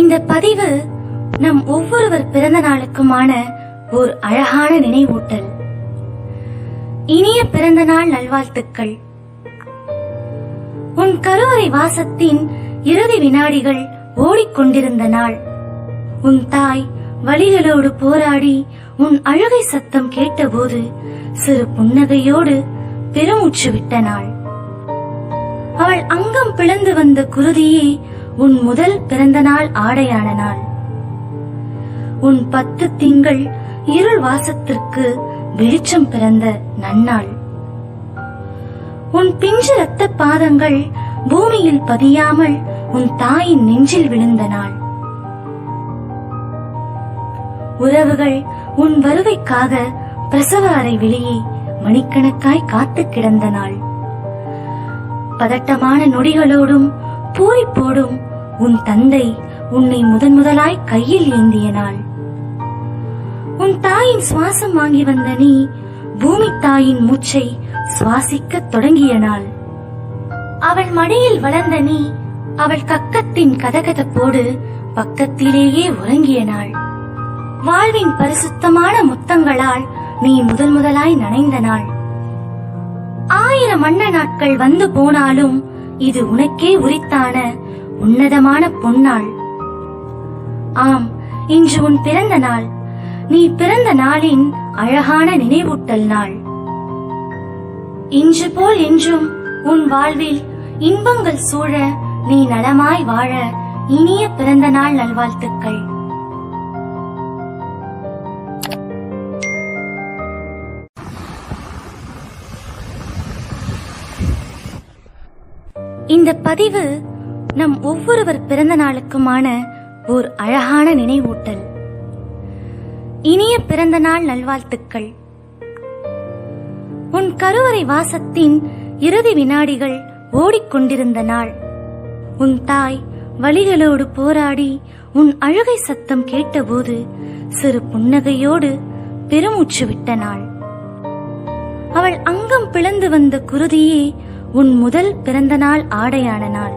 இந்த பதிவு நம் ஒவ்வொருவர் பிறந்த நாளுக்குமான ஓர் அழகான நினைவூட்டல். இனிய பிறந்த நாள் நல்வாழ்த்துக்கள். உன் கருவறை வாசத்தின் இறுதி வினாடிகள் ஓடிக்கொண்டிருந்த நாள். உன் தாய் வலிகளோடு போராடி உன் அழுகை சத்தம் கேட்டபோது சிறு புன்னகையோடு பெருமூச்சு விட்ட நாள். அவள் அங்கம் பிளந்து வந்த குருதியே உன் முதல் பிறந்த நாள் ஆடையான நாள். உன் 10 திங்கள் இருள் வாசத்திற்கு வெளிச்சம் பிறந்த நன்னாள். உன் பிஞ்சு ரத்த பாதங்கள் பூமியில் பதியாமல் உன் தாயின் நெஞ்சில் விழுந்த நாள். உறவுகள் உன் வருகைக்காக பிரசவ அறை வெளியே மணிக்கணக்காய் காத்து கிடந்த நாள். பதட்டமான நொடிகளோடும் பூரிப்போடும் உன் தந்தை உன்னை முதலாய் கையில் ஏந்திய நாள். உன் தாயின் சுவாசம் வாங்கி வந்த நீ பூமி தாயின் மூச்சை சுவாசிக்க தொடங்கிய நாள். அவள் மடியில் வளர்ந்த நீ அவள் கக்கத்தின் கதகதப்போடு பக்கத்திலேயே உறங்கிய நாள். வாழ்வின் பரிசுத்தமான முத்தங்களால் நீ முதலாய் நனைந்த நாள். 1000 வண்ண நாட்கள் வந்து போனாலும் இது உனக்கே உரித்தான உன்னதமான பொன்னாள். ஆம், இன்று உன் பிறந்த நாள். நீ பிறந்த நாளின் அழகான நினைவூட்டல் நாள். இன்று போல் என்றும் உன் வாழ்வில் இன்பங்கள் சூழ நீ நலமாய் வாழ இனிய பிறந்த நாள் நல்வாழ்த்துக்கள். இந்த பதிவு நம் ஒவ்வொருவர் பிறந்த நாளுக்குமான ஓர் அழகான நினைவூட்டல். இனிய பிறந்த நாள் நல்வாழ்த்துக்கள். உன் கருவறை வாசத்தின் இறுதி வினாடிகள் ஓடிக்கொண்டிருந்த நாள். உன் தாய் வலிகளோடு போராடி உன் அழுகை சத்தம் கேட்டபோது சிறு புன்னகையோடு பெருமூச்சு விட்ட நாள். அவள் அங்கம் பிளந்து வந்த குருதியே உன் முதல் பிறந்த நாள் ஆடையான நாள்.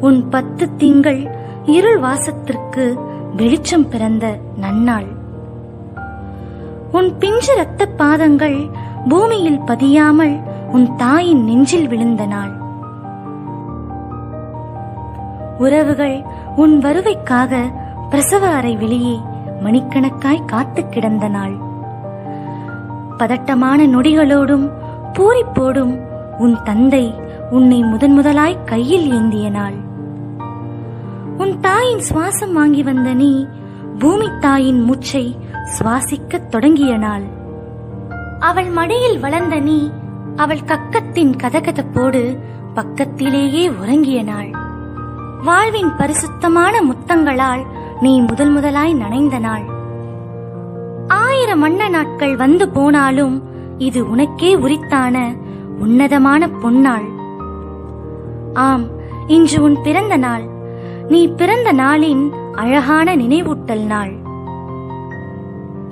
உன் 10 திங்கள் இருள் வாசத்திற்கு வெளிச்சம் பிறந்த நன்னாள். உன் பிஞ்சு ரத்த பாதங்கள் பூமியில் பதியாமல் உன் தாயின் நெஞ்சில் விழுந்த நாள். உறவுகள் உன் வருகைக்காக பிரசவ அறை வெளியே மணிக்கணக்காய் காத்து கிடந்த நாள். பதட்டமான நொடிகளோடும் பூரிப்போடும் உன் தந்தை உன்னை முதலாய் கையில் ஏந்திய நாள். உன் தாயின் சுவாசம் வாங்கி வந்த நீ பூமி தாயின் மூச்சை சுவாசிக்க தொடங்கிய நாள். அவள் மடியில் வளர்ந்த நீ அவள் கக்கத்தின் கதகதப்போடு பக்கத்திலேயே உறங்கிய நாள். வாழ்வின் பரிசுத்தமான முத்தங்களால் நீ முதலாய் நனைந்த நாள். 1000 வண்ண நாட்கள் வந்து போனாலும் இது உனக்கே உரித்தான உன்னதமான பொன்னாள். ஆம், இன்று உன் பிறந்த நாள். நீ பிறந்த நாளின் அழகான நினைவூட்டல் நாள்.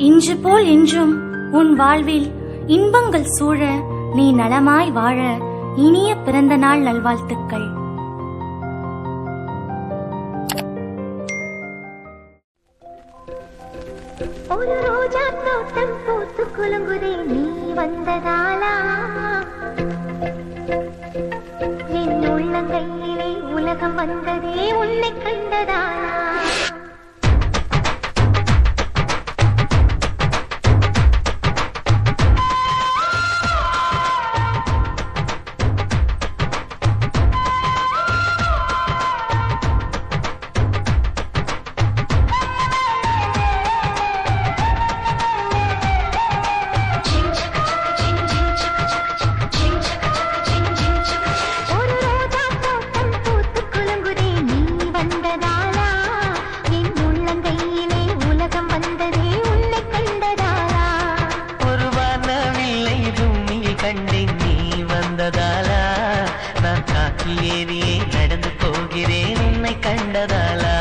இன்று போல் என்றும் உன் வாழ்வில் இன்பங்கள் சூழ நீ நலமாய் வாழ இனிய பிறந்த நாள் நல்வாழ்த்துக்கள். ஒரு ரோஜா தோட்டம் பூத்து குலுங்குதே நீ வந்ததாலா, என் உள்ளங்கையிலே உலகம் வந்ததே உன்னை கண்டதாலா. ஏறியே நடந்து போகிறேன் உன்னை கண்டதாலா.